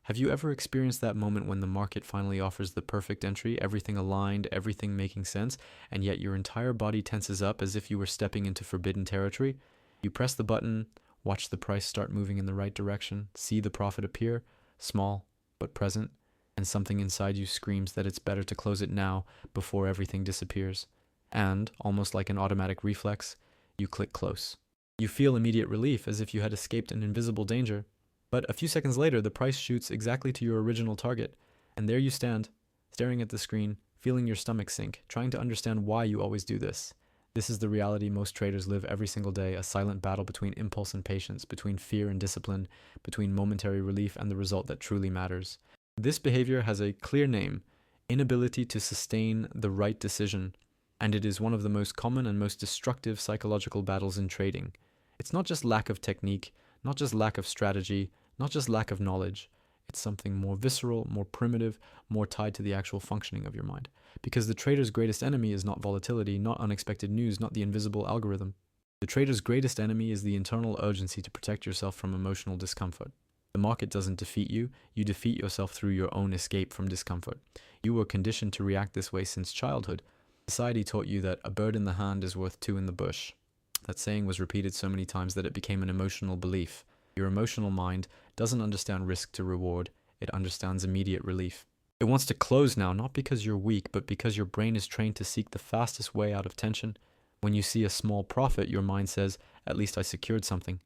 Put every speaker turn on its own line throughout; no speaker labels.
Have you ever experienced that moment when the market finally offers the perfect entry, everything aligned, everything making sense, and yet your entire body tenses up as if you were stepping into forbidden territory? You press the button, watch the price start moving in the right direction, see the profit appear, small but present, and something inside you screams that it's better to close it now before everything disappears. And, almost like an automatic reflex, you click close. You feel immediate relief as if you had escaped an invisible danger. But a few seconds later, the price shoots exactly to your original target, and there you stand, staring at the screen, feeling your stomach sink, trying to understand why you always do this. This is the reality most traders live every single day, a silent battle between impulse and patience, between fear and discipline, between momentary relief and the result that truly matters. This behavior has a clear name: inability to sustain the right decision, and it is one of the most common and most destructive psychological battles in trading. It's not just lack of technique, not just lack of strategy, not just lack of knowledge. It's something more visceral, more primitive, more tied to the actual functioning of your mind. Because the trader's greatest enemy is not volatility, not unexpected news, not the invisible algorithm. The trader's greatest enemy is the internal urgency to protect yourself from emotional discomfort. The market doesn't defeat you, you defeat yourself through your own escape from discomfort. You were conditioned to react this way since childhood. Society taught you that a bird in the hand is worth two in the bush. That saying was repeated so many times that it became an emotional belief. Your emotional mind doesn't understand risk to reward, it understands immediate relief. It wants to close now, not because you're weak, but because your brain is trained to seek the fastest way out of tension. When you see a small profit, your mind says, "At least I secured something."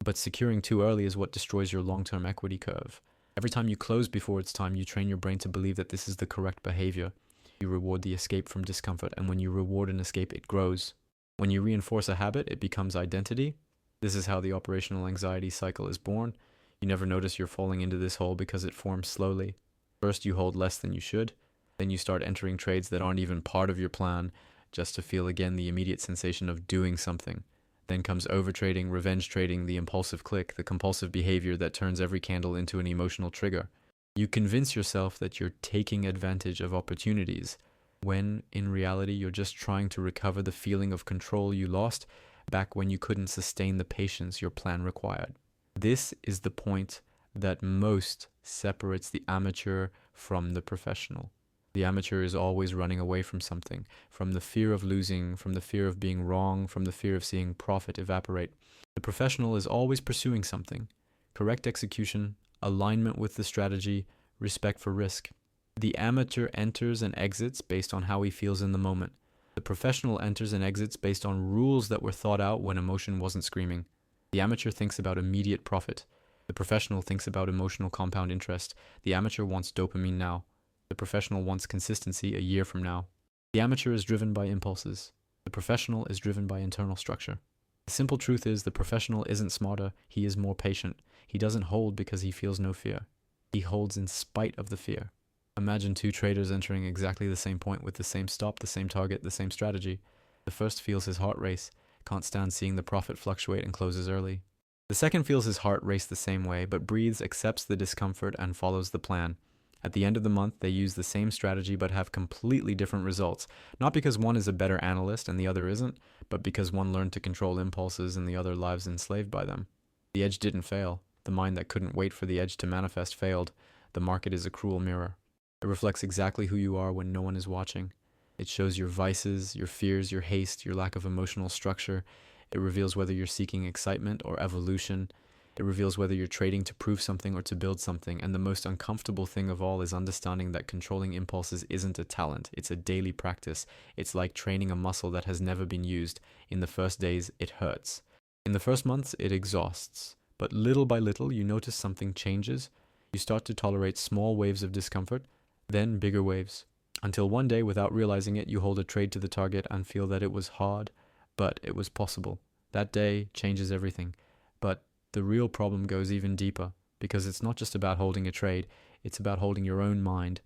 But securing too early is what destroys your long-term equity curve. Every time you close before it's time, you train your brain to believe that this is the correct behavior. You reward the escape from discomfort, and when you reward an escape, it grows. When you reinforce a habit, it becomes identity. This is how the operational anxiety cycle is born. You never notice you're falling into this hole because it forms slowly. First, you hold less than you should. Then you start entering trades that aren't even part of your plan, just to feel again the immediate sensation of doing something. Then comes overtrading, revenge trading, the impulsive click, the compulsive behavior that turns every candle into an emotional trigger. You convince yourself that you're taking advantage of opportunities, when in reality you're just trying to recover the feeling of control you lost back when you couldn't sustain the patience your plan required. This is the point that most separates the amateur from the professional. The amateur is always running away from something, from the fear of losing, from the fear of being wrong, from the fear of seeing profit evaporate. The professional is always pursuing something: correct execution, alignment with the strategy, respect for risk. The amateur enters and exits based on how he feels in the moment. The professional enters and exits based on rules that were thought out when emotion wasn't screaming. The amateur thinks about immediate profit. The professional thinks about emotional compound interest. The amateur wants dopamine now. The professional wants consistency a year from now. The amateur is driven by impulses. The professional is driven by internal structure. The simple truth is the professional isn't smarter, he is more patient. He doesn't hold because he feels no fear. He holds in spite of the fear. Imagine two traders entering exactly the same point with the same stop, the same target, the same strategy. The first feels his heart race, can't stand seeing the profit fluctuate and closes early. The second feels his heart race the same way, but breathes, accepts the discomfort, and follows the plan. At the end of the month, they use the same strategy but have completely different results, not because one is a better analyst and the other isn't, but because one learned to control impulses and the other lives enslaved by them. The edge didn't fail. The mind that couldn't wait for the edge to manifest failed. The market is a cruel mirror. It reflects exactly who you are when no one is watching. It shows your vices, your fears, your haste, your lack of emotional structure. It reveals whether you're seeking excitement or evolution. It reveals whether you're trading to prove something or to build something. And the most uncomfortable thing of all is understanding that controlling impulses isn't a talent. It's a daily practice. It's like training a muscle that has never been used. In the first days, it hurts. In the first months, it exhausts. But little by little, you notice something changes. You start to tolerate small waves of discomfort, then bigger waves. Until one day, without realizing it, you hold a trade to the target and feel that it was hard, but it was possible. That day changes everything. But the real problem goes even deeper, because it's not just about holding a trade, it's about holding your own mind,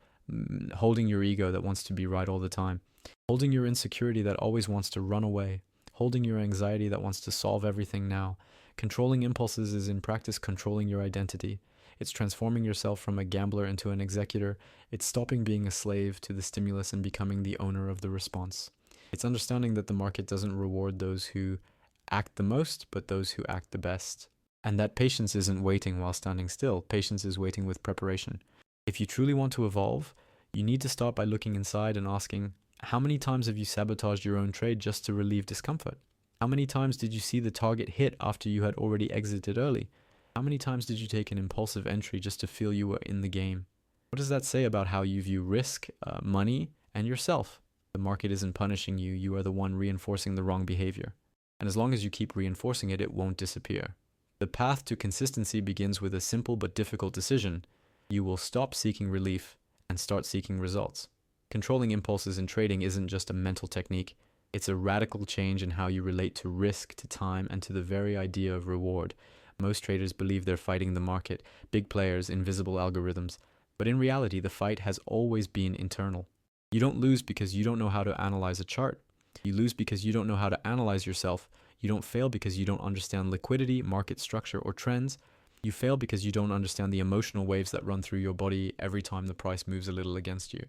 holding your ego that wants to be right all the time, holding your insecurity that always wants to run away, holding your anxiety that wants to solve everything now. Controlling impulses is in practice controlling your identity. It's transforming yourself from a gambler into an executor. It's stopping being a slave to the stimulus and becoming the owner of the response. It's understanding that the market doesn't reward those who act the most, but those who act the best. And that patience isn't waiting while standing still. Patience is waiting with preparation. If you truly want to evolve, you need to start by looking inside and asking, how many times have you sabotaged your own trade just to relieve discomfort? How many times did you see the target hit after you had already exited early? How many times did you take an impulsive entry just to feel you were in the game? What does that say about how you view risk, money, and yourself? The market isn't punishing you, you are the one reinforcing the wrong behavior. And as long as you keep reinforcing it, it won't disappear. The path to consistency begins with a simple but difficult decision. You will stop seeking relief and start seeking results. Controlling impulses in trading isn't just a mental technique, it's a radical change in how you relate to risk, to time, and to the very idea of reward. Most traders believe they're fighting the market, big players, invisible algorithms, but in reality, the fight has always been internal. You don't lose because you don't know how to analyze a chart. You lose because you don't know how to analyze yourself. You don't fail because you don't understand liquidity, market structure, or trends. You fail because you don't understand the emotional waves that run through your body every time the price moves a little against you.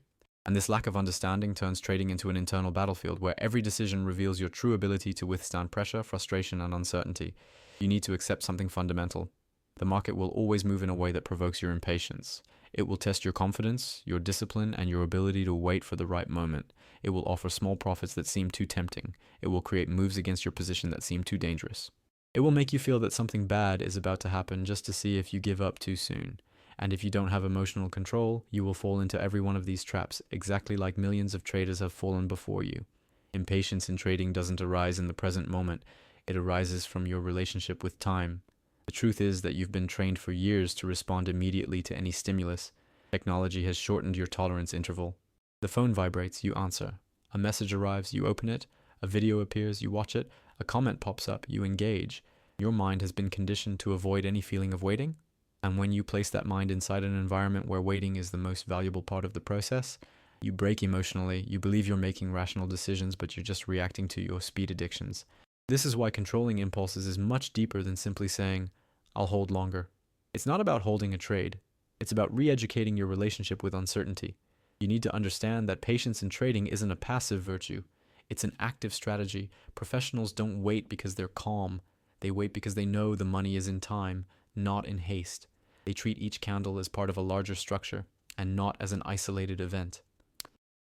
And this lack of understanding turns trading into an internal battlefield where every decision reveals your true ability to withstand pressure, frustration, and uncertainty. You need to accept something fundamental. The market will always move in a way that provokes your impatience. It will test your confidence, your discipline, and your ability to wait for the right moment. It will offer small profits that seem too tempting. It will create moves against your position that seem too dangerous. It will make you feel that something bad is about to happen just to see if you give up too soon. And if you don't have emotional control, you will fall into every one of these traps, exactly like millions of traders have fallen before you. Impatience in trading doesn't arise in the present moment. It arises from your relationship with time. The truth is that you've been trained for years to respond immediately to any stimulus. Technology has shortened your tolerance interval. The phone vibrates, you answer. A message arrives, you open it. A video appears, you watch it. A comment pops up, you engage. Your mind has been conditioned to avoid any feeling of waiting. And when you place that mind inside an environment where waiting is the most valuable part of the process, you break emotionally. You believe you're making rational decisions, but you're just reacting to your speed addictions. This is why controlling impulses is much deeper than simply saying, I'll hold longer. It's not about holding a trade. It's about re-educating your relationship with uncertainty. You need to understand that patience in trading isn't a passive virtue. It's an active strategy. Professionals don't wait because they're calm. They wait because they know the money is in time, not in haste. They treat each candle as part of a larger structure and not as an isolated event.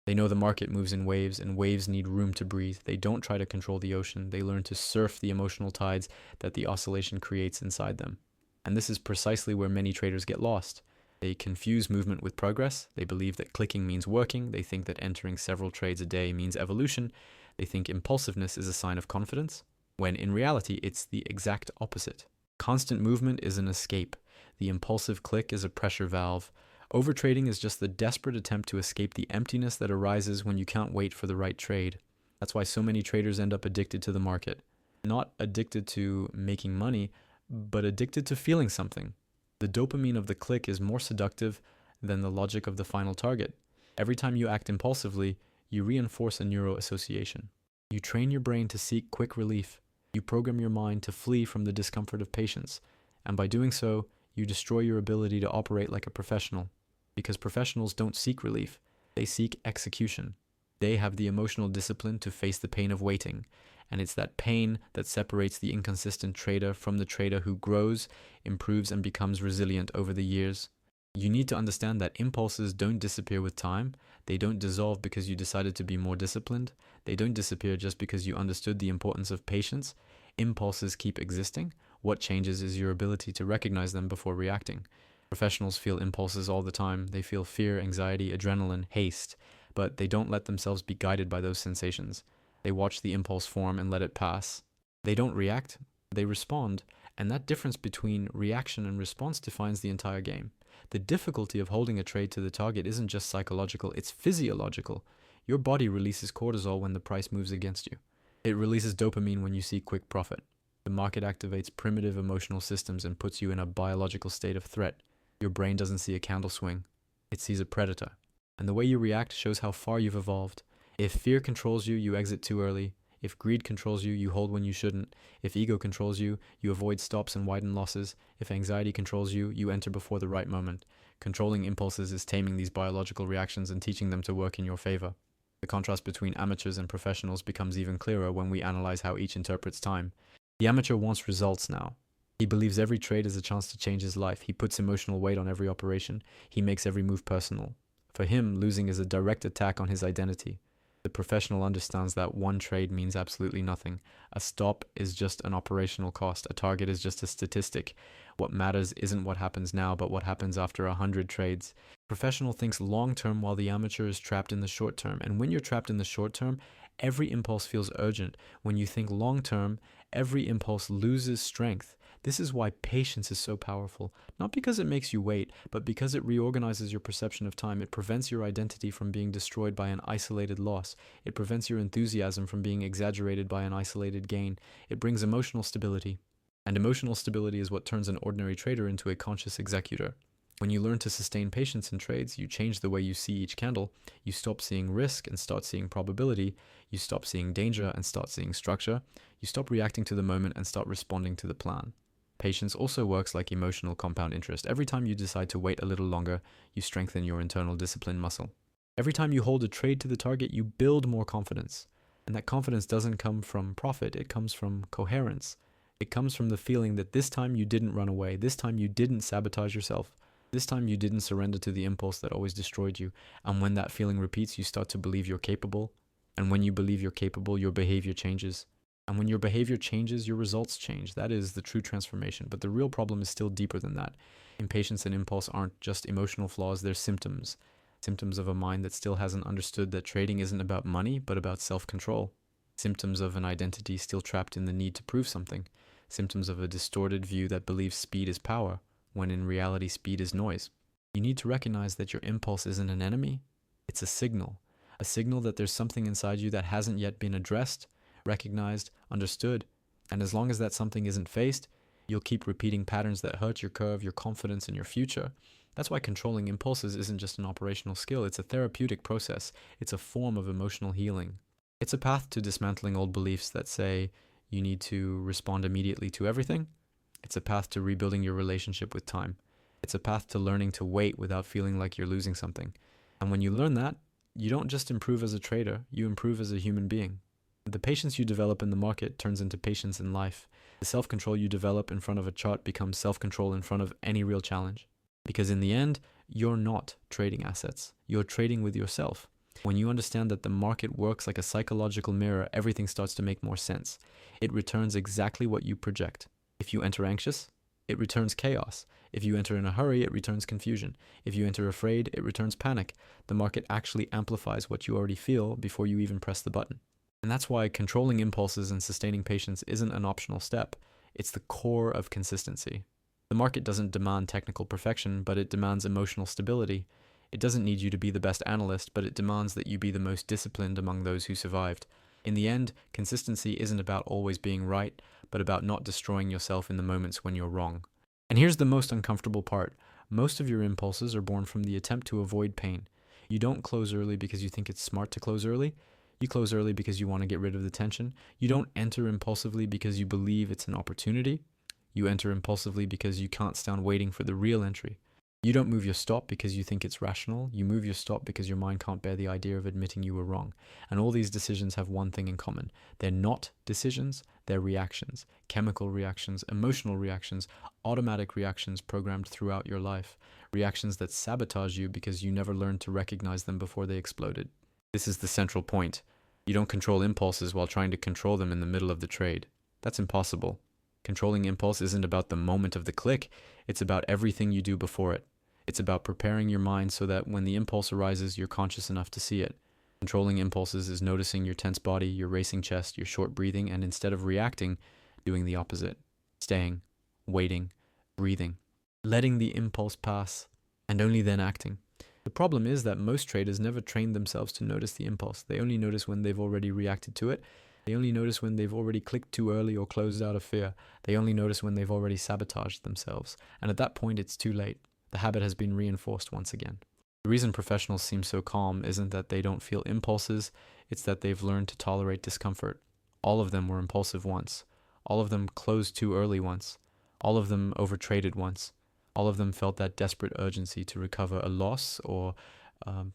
They know the market moves in waves, and waves need room to breathe. They don't try to control the ocean. They learn to surf the emotional tides that the oscillation creates inside them. And this is precisely where many traders get lost. They confuse movement with progress. They believe that clicking means working. They think that entering several trades a day means evolution. They think impulsiveness is a sign of confidence, when in reality, it's the exact opposite. Constant movement is an escape. The impulsive click is a pressure valve. Overtrading is just the desperate attempt to escape the emptiness that arises when you can't wait for the right trade. That's why so many traders end up addicted to the market. Not addicted to making money, but addicted to feeling something. The dopamine of the click is more seductive than the logic of the final target. Every time you act impulsively, you reinforce a neuro association. You train your brain to seek quick relief. You program your mind to flee from the discomfort of patience. And by doing so, you destroy your ability to operate like a professional. Because professionals don't seek relief, they seek execution. They have the emotional discipline to face the pain of waiting. And it's that pain that separates the inconsistent trader from the trader who grows, improves, and becomes resilient over the years. You need to understand that impulses don't disappear with time. They don't dissolve because you decided to be more disciplined. They don't disappear just because you understood the importance of patience. Impulses keep existing. What changes is your ability to recognize them before reacting. Professionals feel impulses all the time. They feel fear, anxiety, adrenaline, haste, but they don't let themselves be guided by those sensations. They watch the impulse form and let it pass. They don't react, they respond, and that difference between reaction and response defines the entire game. The difficulty of holding a trade to the target isn't just psychological, it's physiological. Your body releases cortisol when the price moves against you. It releases dopamine when you see quick profit. The market activates primitive emotional systems and puts you in a biological state of threat. Your brain doesn't see a candle swing, it sees a predator. And the way you react shows how far you've evolved. If fear controls you, you exit too early. If greed controls you, you hold when you shouldn't. If ego controls you, you avoid stops and widen losses. If anxiety controls you, you enter before the right moment. Controlling impulses is taming these biological reactions and teaching them to work in your favor. The contrast between amateurs and professionals becomes even clearer when we analyze how each interprets time. The amateur wants results now. He believes every trade is a chance to change his life. He puts emotional weight on every operation. He makes every move personal. For him, losing is a direct attack on his identity. The professional understands that one trade means absolutely nothing. A stop is just an operational cost. A target is just a statistic. What matters isn't what happens now, but what happens after 100 trades. Professional thinks long term while the amateur is trapped in the short term. And when you're trapped in the short term, every impulse feels urgent. When you think long term, every impulse loses strength. This is why patience is so powerful. Not because it makes you wait, but because it reorganizes your perception of time. It prevents your identity from being destroyed by an isolated loss. It prevents your enthusiasm from being exaggerated by an isolated gain. It brings emotional stability. And emotional stability is what turns an ordinary trader into a conscious executor. When you learn to sustain patience in trades, you change the way you see each candle. You stop seeing risk and start seeing probability. You stop seeing danger and start seeing structure. You stop reacting to the moment and start responding to the plan. Patience also works like emotional compound interest. Every time you decide to wait a little longer, you strengthen your internal discipline muscle. Every time you hold a trade to the target, you build more confidence. And that confidence doesn't come from profit, it comes from coherence. It comes from the feeling that this time you didn't run away, this time you didn't sabotage yourself, this time you didn't surrender to the impulse that always destroyed you. And when that feeling repeats, you start to believe you're capable. And when you believe you're capable, your behavior changes. And when your behavior changes, your results change. That is the true transformation. But the real problem is still deeper than that. Impatience and impulse aren't just emotional flaws, they're symptoms. Symptoms of a mind that still hasn't understood that trading isn't about money, but about self-control. Symptoms of an identity still trapped in the need to prove something. Symptoms of a distorted view that believes speed is power, when in reality speed is noise. You need to recognize that your impulse isn't an enemy. It's a signal that there's something inside you that hasn't yet been addressed, recognized, understood. And as long as that something isn't faced, you'll keep repeating patterns that hurt your curve, your confidence, and your future. That's why controlling impulses isn't just an operational skill, it's a therapeutic process. It's a form of emotional healing. It's a path to dismantling old beliefs that say you need to respond immediately to everything. It's a path to rebuilding your relationship with time. It's a path to learning to wait without feeling like you're losing something. And when you learn that, you don't just improve as a trader, you improve as a human being. The patience you develop in the market turns into patience in life. The self-control you develop in front of a chart becomes self-control in front of any real challenge. Because in the end, you're not trading assets. You're trading with yourself. When you understand that the market works like a psychological mirror, everything starts to make more sense. It returns exactly what you project. If you enter anxious, it returns chaos. If you enter in a hurry, it returns confusion. If you enter afraid, it returns panic. The market actually amplifies what you already feel before you even press the button. And that's why controlling impulses and sustaining patience isn't an optional step. It's the core of consistency. The market doesn't demand technical perfection, but it demands emotional stability. It doesn't need you to be the best analyst, but it demands that you be the most disciplined among those who survived. In the end, consistency isn't about always being right, but about not destroying yourself in the moments when you're wrong. And here's the most uncomfortable part. Most of your impulses are born from the attempt to avoid pain. You don't close early because you think it's smart to close early. You close early because you want to get rid of the tension. You don't enter impulsively because you believe it's an opportunity. You enter impulsively because you can't stand waiting for the real entry. You don't move your stop because you think it's rational. You move your stop because your mind can't bear the idea of admitting you were wrong. And all these decisions have one thing in common. They're not decisions, they're reactions. Chemical reactions, emotional reactions, automatic reactions programmed throughout your life. Reactions that sabotage you because you never learned to recognize them before they exploded. This is the central point. You don't control impulses while trying to control them in the middle of the trade. That's impossible. Controlling impulse isn't about the moment of the click, it's about everything you do before it. It's about preparing your mind so that when the impulse arises, you're conscious enough to see it. Controlling impulses is noticing your tense body, your racing chest, your short breathing, and instead of reacting, doing the opposite. Staying, waiting, breathing, letting the impulse pass, and only then acting. The problem is that most traders never train themselves to notice the impulse. They only notice when they've already reacted to it. They only notice when they've already clicked too early or closed out of fear. They only notice when they've already sabotaged themselves. And at that point, it's too late. The habit has been reinforced once again. The reason professionals seem so calm isn't that they don't feel impulses, it's that they've learned to tolerate discomfort. All of them were impulsive once. All of them closed too early once. All of them overtraded once. All of them felt that desperate urgency to recover a loss or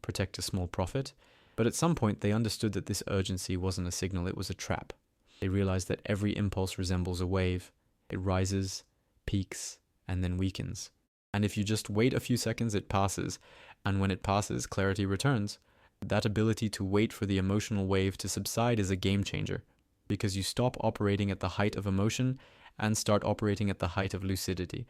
protect a small profit. But at some point, they understood that this urgency wasn't a signal, it was a trap. They realized that every impulse resembles a wave. It rises, peaks, and then weakens. And if you just wait a few seconds, it passes. And when it passes, clarity returns. That ability to wait for the emotional wave to subside is a game changer, because you stop operating at the height of emotion and start operating at the height of lucidity.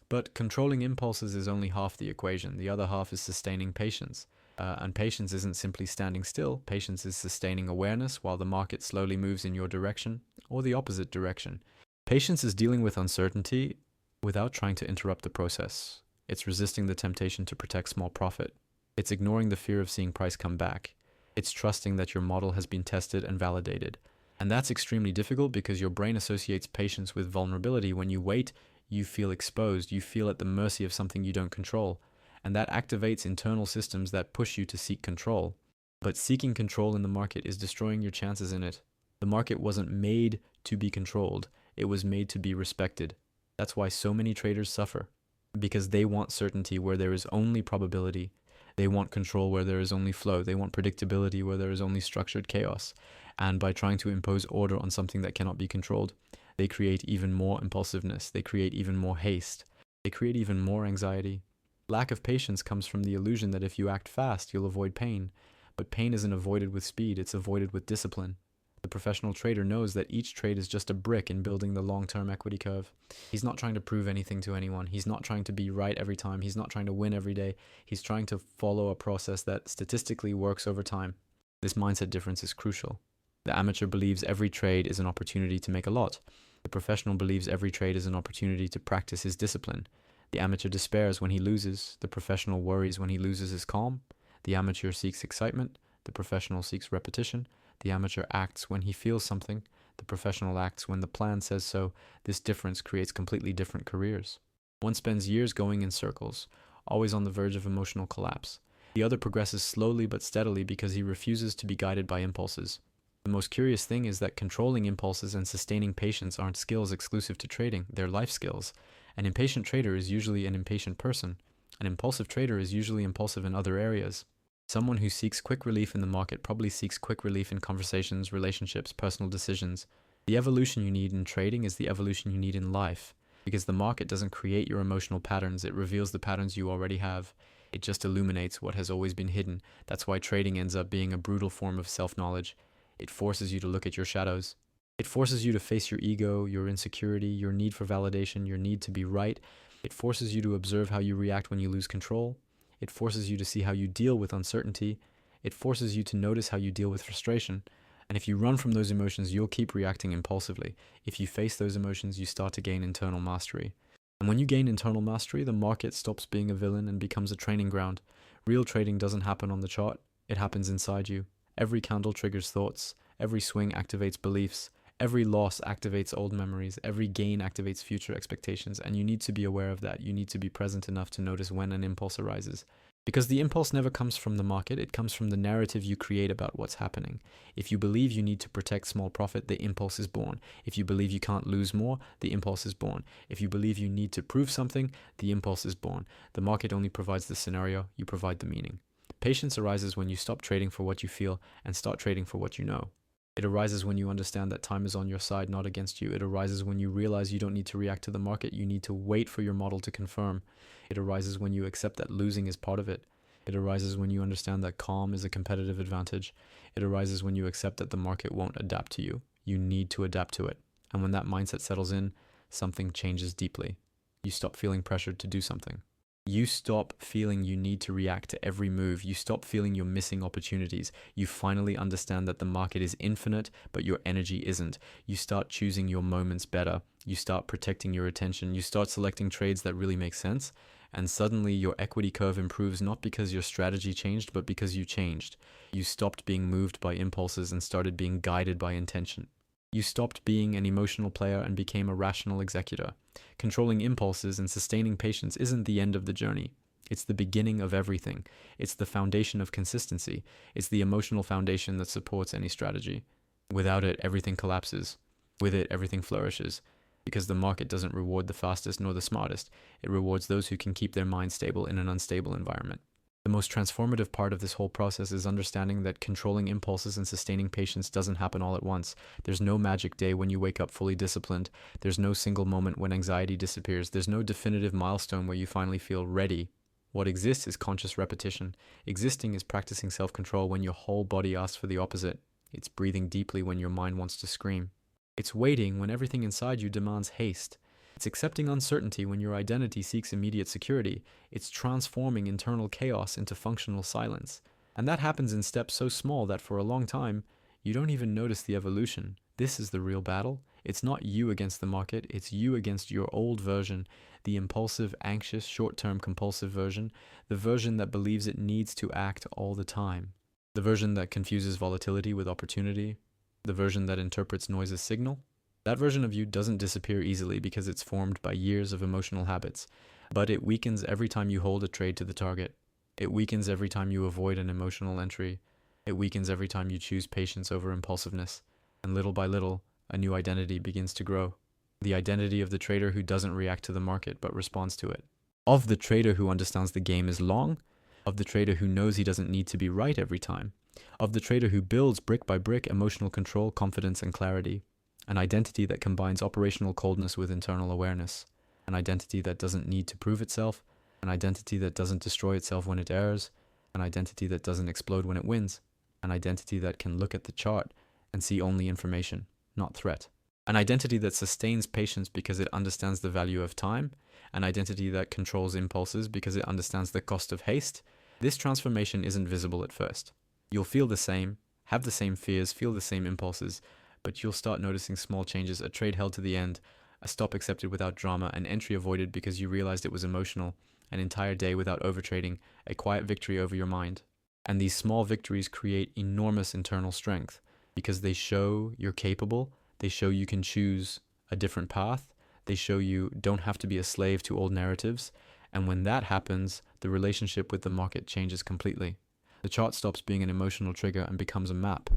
But controlling impulses is only half the equation. The other half is sustaining patience. And patience isn't simply standing still. Patience is sustaining awareness while the market slowly moves in your direction or the opposite direction. Patience is dealing with uncertainty without trying to interrupt the process. It's resisting the temptation to protect small profit. It's ignoring the fear of seeing price come back. It's trusting that your model has been tested and validated. And that's extremely difficult because your brain associates patience with vulnerability. When you wait, you feel exposed. You feel at the mercy of something you don't control. And that activates internal systems that push you to seek control. But seeking control in the market is destroying your chances in it. The market wasn't made to be controlled. It was made to be respected. That's why so many traders suffer. Because they want certainty where there is only probability. They want control where there is only flow. They want predictability where there is only structured chaos. And by trying to impose order on something that cannot be controlled, they create even more impulsiveness. They create even more haste. They create even more anxiety. Lack of patience comes from the illusion that if you act fast, you'll avoid pain. But pain isn't avoided with speed, it's avoided with discipline. The professional trader knows that each trade is just a brick in building the long-term equity curve. He's not trying to prove anything to anyone. He's not trying to be right every time. He's not trying to win every day. He's trying to follow a process that statistically works over time. This mindset difference is crucial. The amateur believes every trade is an opportunity to make a lot. The professional believes every trade is an opportunity to practice his discipline. The amateur despairs when he loses. The professional worries when he loses his calm. The amateur seeks excitement. The professional seeks repetition. The amateur acts when he feels something. The professional acts when the plan says so. This difference creates completely different careers. One spends years going in circles, always on the verge of emotional collapse. The other progresses slowly but steadily because he refuses to be guided by impulses. The most curious thing is that controlling impulses and sustaining patience aren't skills exclusive to trading, they're life skills. An impatient trader is usually an impatient person. An impulsive trader is usually impulsive in other areas. Someone who seeks quick relief in the market probably seeks quick relief in conversations, relationships, personal decisions. The evolution you need in trading is the evolution you need in life, because the market doesn't create your emotional patterns, it reveals the patterns you already have. It just illuminates what has always been hidden. That's why trading ends up being a brutal form of self-knowledge. It forces you to look at your shadows. It forces you to face your ego, your insecurity, your need for validation, your need to be right. It forces you to observe how you react when you lose control. It forces you to see how you deal with uncertainty. It forces you to notice how you deal with frustration. And if you run from those emotions, you'll keep reacting impulsively. If you face those emotions, you start to gain internal mastery. And when you gain internal mastery, the market stops being a villain and becomes a training ground. Real trading doesn't happen on the chart. It happens inside you. Every candle triggers thoughts. Every swing activates beliefs. Every loss activates old memories. Every gain activates future expectations. And you need to be aware of that. You need to be present enough to notice when an impulse arises. Because the impulse never comes from the market, it comes from the narrative you create about what's happening. If you believe you need to protect small profit, the impulse is born. If you believe you can't lose more, the impulse is born. If you believe you need to prove something, the impulse is born. The market only provides the scenario, you provide the meaning. Patience arises when you stop trading for what you feel and start trading for what you know. It arises when you understand that time is on your side, not against you. It arises when you realize you don't need to react to the market. You need to wait for your model to confirm. It arises when you accept that losing is part of it. It arises when you understand that calm is a competitive advantage. It arises when you accept that the market won't adapt to you. You need to adapt to it. And when that mindset settles in, something changes deeply. You stop feeling pressured to do something. You stop feeling you need to react to every move. You stop feeling you're missing opportunities. You finally understand that the market is infinite, but your energy isn't. You start choosing your moments better. You start protecting your attention. You start selecting trades that really make sense. And suddenly your equity curve improves not because your strategy changed, but because you changed. You stopped being moved by impulses and started being guided by intention. You stopped being an emotional player and became a rational executor. Controlling impulses and sustaining patience isn't the end of the journey. It's the beginning of everything. It's the foundation of consistency. It's the emotional foundation that supports any strategy. Without it, everything collapses. With it, everything flourishes. Because the market doesn't reward the fastest nor the smartest. It rewards those who can keep their mind stable in an unstable environment. The most transformative part of this whole process is understanding that controlling impulses and sustaining patience doesn't happen all at once. There's no magic day when you wake up fully disciplined. There's no single moment when anxiety disappears. There's no definitive milestone where you finally feel ready. What exists is conscious repetition. Existing is practicing self-control when your whole body asks for the opposite. It's breathing deeply when your mind wants to scream. It's waiting when everything inside you demands haste. It's accepting uncertainty when your identity seeks immediate security. It's transforming internal chaos into functional silence. And that happens in steps so small that for a long time, you don't even notice the evolution. This is the real battle. It's not you against the market, it's you against your old version, the impulsive, anxious, short-term compulsive version, the version that believes it needs to act all the time, the version that confuses volatility with opportunity, the version that interprets noise as signal. That version of you doesn't disappear easily because it's formed by years of emotional habits, but it weakens every time you hold a trade to the target. It weakens every time you avoid an emotional entry. It weakens every time you choose patience over impulsiveness. And little by little, a new identity begins to grow. The identity of the trader who doesn't react to the market but responds to it. Of the trader who understands the game is long. Of the trader who knows he doesn't need to be right every time. Of the trader who builds brick by brick emotional control, confidence, and clarity. An identity that combines operational coldness with internal awareness. An identity that doesn't need to prove itself. An identity that doesn't destroy itself when it errs. An identity that doesn't explode when it wins. An identity that can look at the chart and see only information, not threat. An identity that sustains patience because it understands the value of time. An identity that controls impulses because it understands the cost of haste. This transformation isn't visible at first. You'll feel the same, have the same fears, feel the same impulses, but you'll start noticing small changes: a trade held to the end, a stop accepted without drama, an entry avoided because you realized it was emotional, an entire day without overtrading, a quiet victory over your mind. And these small victories create enormous internal strength because they show you're capable, they show you can choose a different path, they show you don't have to be a slave to old narratives, and when that happens, the relationship with the market changes completely. The chart stops being an emotional trigger and becomes a map.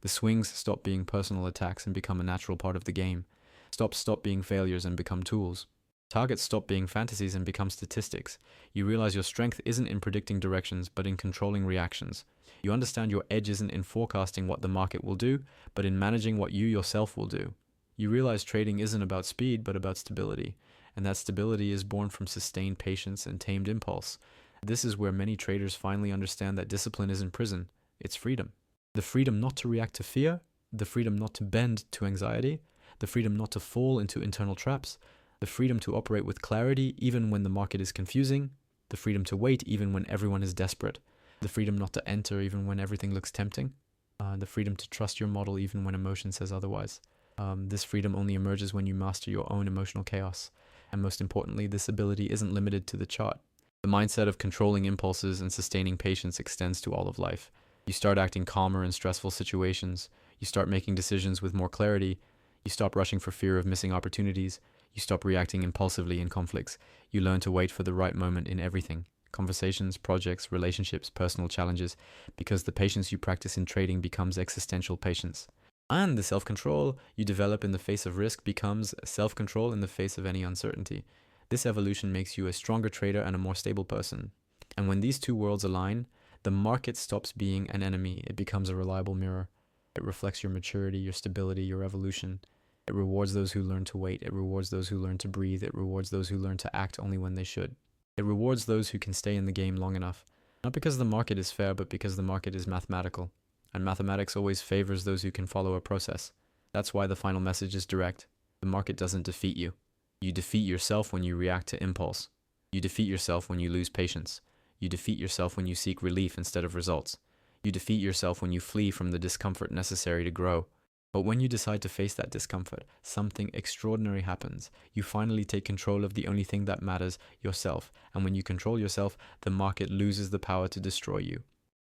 The swings stop being personal attacks and become a natural part of the game. Stops stop being failures and become tools. Targets stop being fantasies and become statistics. You realize your strength isn't in predicting directions, but in controlling reactions. You understand your edge isn't in forecasting what the market will do, but in managing what you yourself will do. You realize trading isn't about speed, but about stability. And that stability is born from sustained patience and tamed impulse. This is where many traders finally understand that discipline isn't prison, it's freedom. The freedom not to react to fear, the freedom not to bend to anxiety, the freedom not to fall into internal traps, the freedom to operate with clarity even when the market is confusing, the freedom to wait even when everyone is desperate, the freedom not to enter even when everything looks tempting, the freedom to trust your model even when emotion says otherwise. This freedom only emerges when you master your own emotional chaos. And most importantly, this ability isn't limited to the chart. The mindset of controlling impulses and sustaining patience extends to all of life. You start acting calmer in stressful situations. You start making decisions with more clarity. You stop rushing for fear of missing opportunities. You stop reacting impulsively in conflicts. You learn to wait for the right moment in everything. Conversations, projects, relationships, personal challenges, because the patience you practice in trading becomes existential patience. And the self-control you develop in the face of risk becomes self-control in the face of any uncertainty. This evolution makes you a stronger trader and a more stable person. And when these two worlds align, the market stops being an enemy. It becomes a reliable mirror. It reflects your maturity, your stability, your evolution. It rewards those who learn to wait. It rewards those who learn to breathe. It rewards those who learn to act only when they should. It rewards those who can stay in the game long enough. Not because the market is fair, but because the market is mathematical. And mathematics always favors those who can follow a process. That's why the final message is direct. The market doesn't defeat you. You defeat yourself when you react to impulse. You defeat yourself when you lose patience. You defeat yourself when you seek relief instead of results. You defeat yourself when you flee from the discomfort necessary to grow. But when you decide to face that discomfort, something extraordinary happens. You finally take control of the only thing that matters, yourself. And when you control yourself, the market loses the power to destroy you.